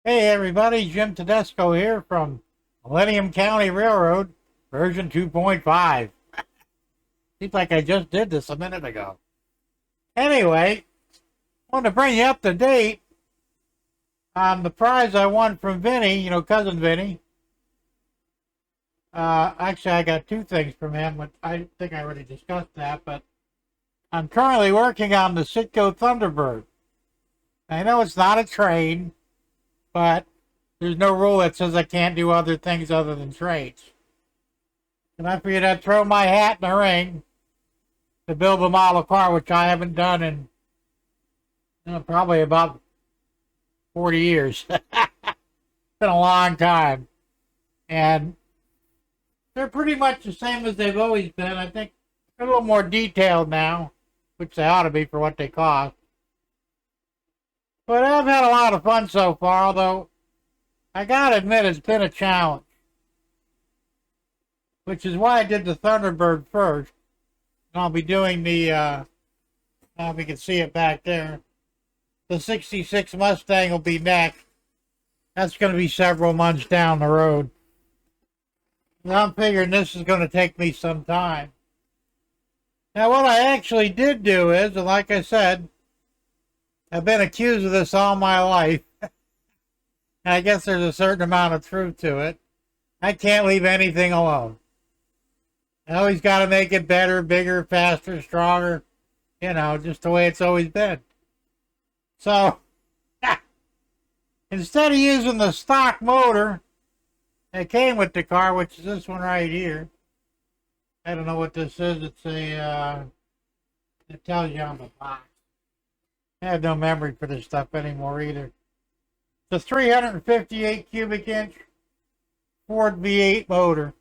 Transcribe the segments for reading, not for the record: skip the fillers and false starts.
Hey everybody, Jim Tedesco here from Millennium County RR, version 2.5. Seems like I just did this a minute ago. Anyway, I want to bring you up to date on the prize I won from Vinny, cousin Vinny. Actually, I got two things from him, but I think I already discussed that, but I'm currently working on the Citgo Thunderbird. I know it's not a train, but there's no rule that says I can't do other things other than trades. And I figured I'd throw my hat in the ring to build a model car, which I haven't done in probably about 40 years. It's been a long time. And they're pretty much the same as they've always been. I think they're a little more detailed now, which they ought to be for what they cost. But I've had a lot of fun so far, although I gotta admit it's been a challenge. Which is why I did the Thunderbird first. And I'll be doing the, if you can see it back there, the 66 Mustang will be next. That's going to be several months down the road. And I'm figuring this is going to take me some time. Now what I actually did do is, and like I said, I've been accused of this all my life. And I guess there's a certain amount of truth to it. I can't leave anything alone. I always got to make it better, bigger, faster, stronger, just the way it's always been. So, instead of using the stock motor that came with the car, which is this one right here, I don't know what this is. It's it tells you on the box. I have no memory for this stuff anymore either. It's a 358 cubic inch Ford V8 motor.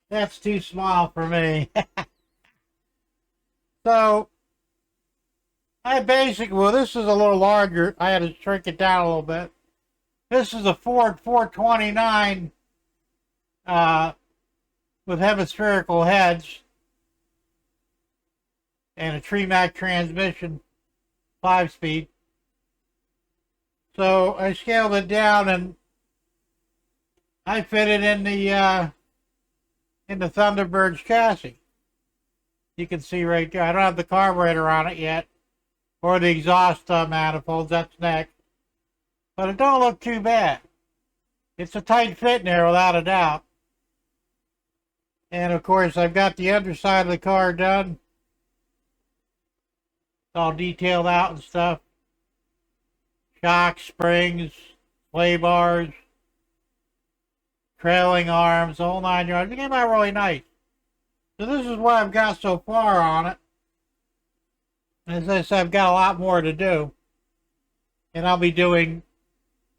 That's too small for me. So, this is a little larger. I had to shrink it down a little bit. This is a Ford 429 with hemispherical heads and a Tremac transmission, 5-speed. So I scaled it down and I fit it in the Thunderbird's chassis. You can see right there. I don't have the carburetor on it yet, or the exhaust manifolds. That's next. But it don't look too bad. It's a tight fit in there without a doubt. And of course, I've got the underside of the car done. It's all detailed out and stuff. Shocks, springs, sway bars, trailing arms, the whole 9 yards. It came out really nice. So this is what I've got so far on it. As I said, I've got a lot more to do. And I'll be doing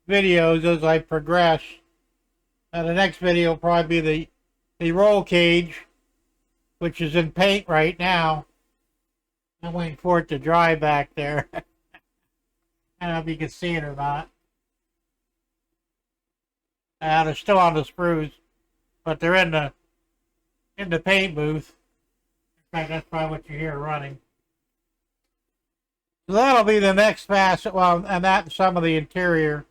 videos as I progress. And the next video will probably be the roll cage, which is in paint right now. I'm waiting for it to dry back there. I don't know if you can see it or not. They're still on the sprues, but they're in the paint booth. In fact, that's probably what you hear running. So that'll be the next facet. Well, and that and some of the interior.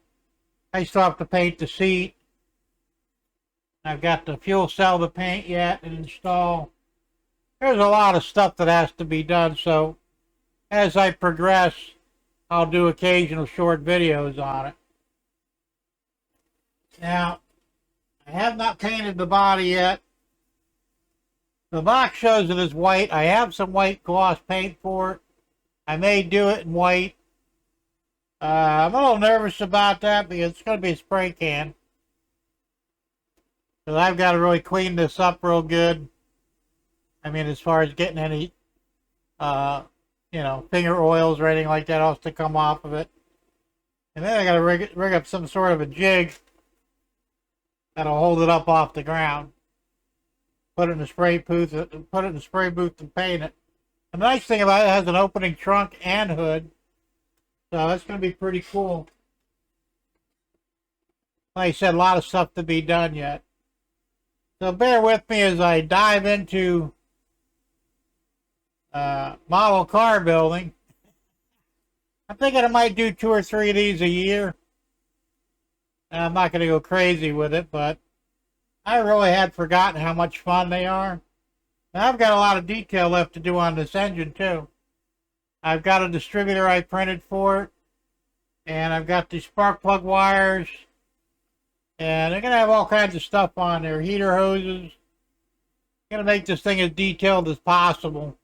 I still have to paint the seat. I've got the fuel cell to paint yet and install. There's a lot of stuff that has to be done. So as I progress, I'll do occasional short videos on it. Now, I have not painted the body yet. The box shows it as white. I have some white gloss paint for it. I may do it in white. I'm a little nervous about that because it's going to be a spray can. So I've got to really clean this up real good. I mean, as far as getting any, finger oils or anything like that else to come off of it. And then I got to rig up some sort of a jig that'll hold it up off the ground. Put it in the spray booth. And paint it. The nice thing about it has an opening trunk and hood, so that's going to be pretty cool. Like I said, a lot of stuff to be done yet. So bear with me as I dive into model car building. I'm thinking I might do 2 or 3 of these a year. I'm not going to go crazy with it, but I really had forgotten how much fun they are. And I've got a lot of detail left to do on this engine too. I've got a distributor I printed for it, and I've got the spark plug wires, and they're going to have all kinds of stuff on there, heater hoses. I'm going to make this thing as detailed as possible.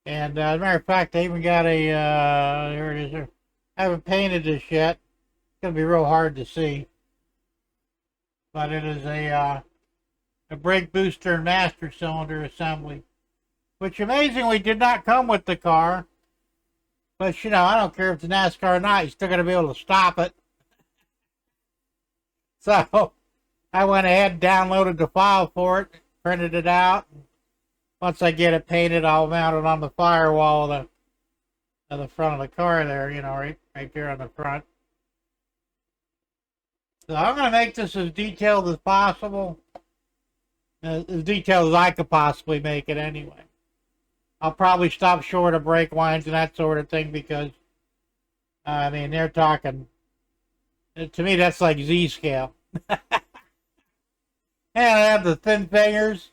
And as a matter of fact, I even got a, here it is there. I haven't painted this yet. It's going to be real hard to see. But it is a brake booster and master cylinder assembly, which amazingly did not come with the car. But, you know, I don't care if it's a NASCAR or not, you're still going to be able to stop it. So, I went ahead and downloaded the file for it, printed it out. Once I get it painted, I'll mount it on the firewall of the front of the car there, you know, right there on the front. So I'm going to make this as detailed as possible. As detailed as I could possibly make it anyway. I'll probably stop short of brake lines and that sort of thing because, I mean, they're talking, to me, that's like Z-scale. And I have the thin fingers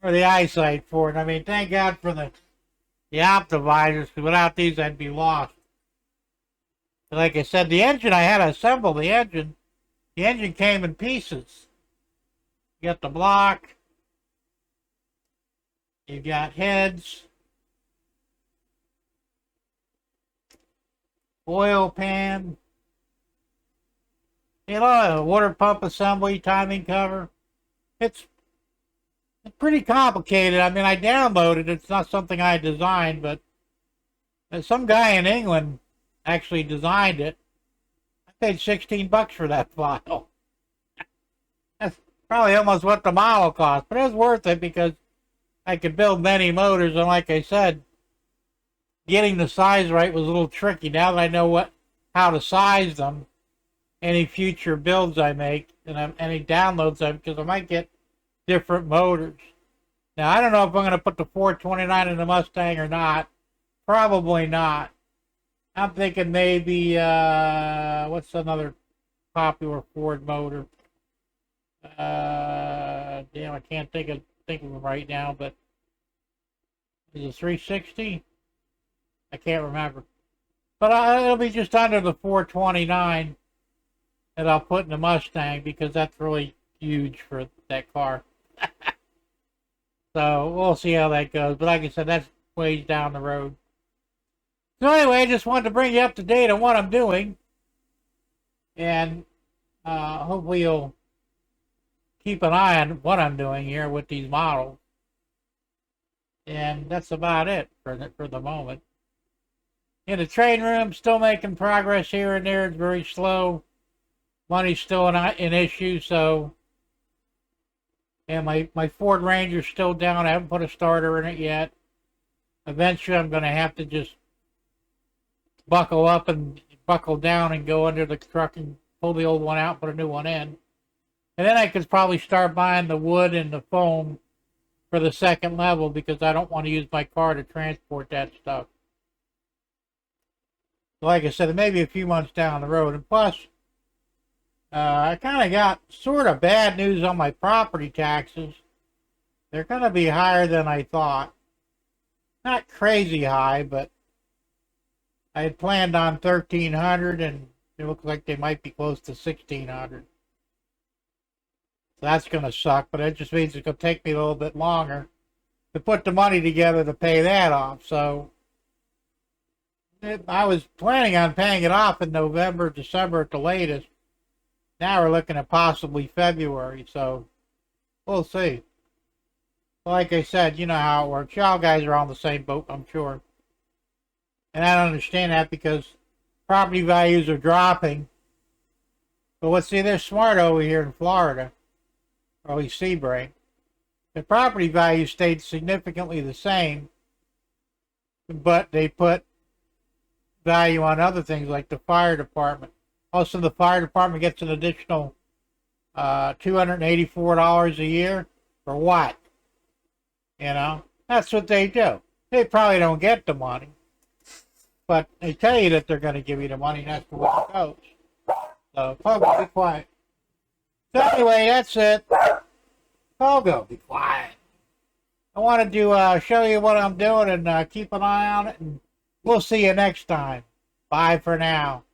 or the eyesight for it. I mean, thank God for the optimizers, because without these, I'd be lost. But like I said, the engine, I had to assemble the engine. The engine came in pieces. You got the block. You got heads. Oil pan. You know, a water pump assembly, timing cover. It's pretty complicated. I mean, I downloaded it. It's not something I designed, but some guy in England actually designed it. I paid $16 for that file. That's probably almost what the model cost, but it was worth it because I could build many motors, and like I said, getting the size right was a little tricky. Now that I know how to size them, any future builds I make, and any downloads I, because I might get different motors. Now, I don't know if I'm going to put the 429 in the Mustang or not. Probably not. I'm thinking maybe, what's another popular Ford motor? Damn, I can't think of them right now, but is it 360? I can't remember. But it'll be just under the 429 that I'll put in the Mustang because that's really huge for that car. So we'll see how that goes. But like I said, that's ways down the road. So anyway, I just wanted to bring you up to date on what I'm doing. And hopefully you'll keep an eye on what I'm doing here with these models. And that's about it for the moment. In the train room, still making progress here and there. It's very slow. Money's still an issue, so... And my Ford Ranger's still down. I haven't put a starter in it yet. Eventually, I'm going to have to just buckle up and buckle down and go under the truck and pull the old one out and put a new one in. And then I could probably start buying the wood and the foam for the second level because I don't want to use my car to transport that stuff. Like I said, it may be a few months down the road. And plus, I kind of got sort of bad news on my property taxes. They're going to be higher than I thought. Not crazy high, but I had planned on $1,300, and it looks like they might be close to $1,600. So that's going to suck, but it just means it's going to take me a little bit longer to put the money together to pay that off. So I was planning on paying it off in November, December at the latest. Now we're looking at possibly February, so we'll see. Like I said, you know how it works. Y'all guys are on the same boat, I'm sure. And I don't understand that because property values are dropping. But let's see, they're smart over here in Florida, or at least Sebring. The property value stayed significantly the same, but they put value on other things like the fire department. Also, the fire department gets an additional $284 a year for what? You know, that's what they do. They probably don't get the money, but they tell you that they're going to give you the money, and that's the way it goes. So, Pogo, be quiet. So anyway, that's it. Pogo, be quiet. I wanted to show you what I'm doing and keep an eye on it, and we'll see you next time. Bye for now.